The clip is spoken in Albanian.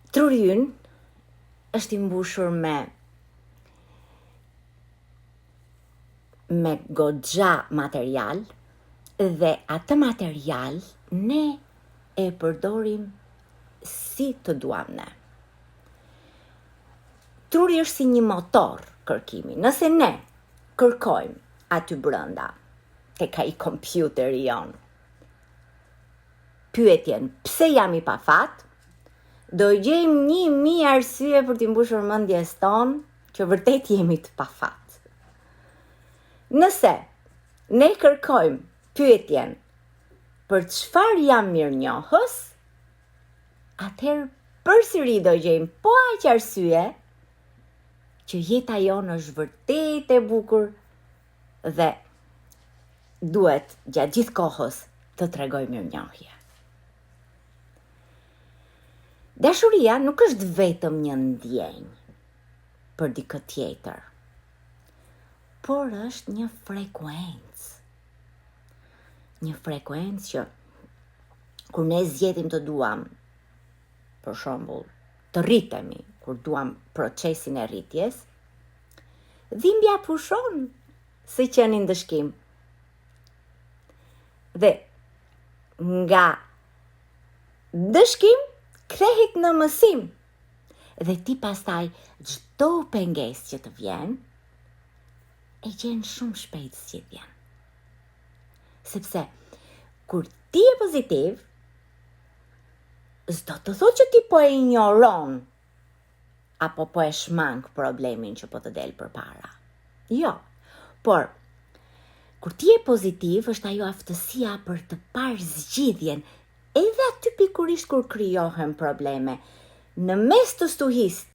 Truri ynë është i mbushur me goxha material dhe atë material ne e përdorim si të duam ne. Truri është si një motor kërkimi. Nëse ne kërkojmë aty brenda, tek ai kompjuteri jon, pyetjen pse jam i pafat, do gjejmë 1000 arsye për t'i mbushur mendjes tonë që vërtet jemi të pafat. Nëse ne kërkojmë pyetjen për çfarë jam mirënjohës, atëherë përsëri do gjejmë po aq arsye që jeta jonë është vërtet e bukur dhe duhet gjatë gjithë kohës të tregoj mirënjohje. Dashuria nuk është vetëm një ndjenjë për dikë tjetër, por është një frekuencë. Një frekuencë që kur ne zgjedhim të duam, për shembull, të rritemi, kur duam procesin e rritjes, dhimbja pushon si qenë ndëshkim. Dhe nga dëshkim kthehet në mësim. Dhe ti pastaj çdo pengesë që të vjen, e gjen shumë shpejt zgjidhjen. Sepse kur ti je pozitiv, s'do të thotë që ti po e ignoron apo po e shmang problemin që po të del përpara. Jo, por kur ti je pozitiv, është ajo aftësia për të parë zgjidhjen edhe aty pikurisht kur krijohen probleme. Në mes të stuhisë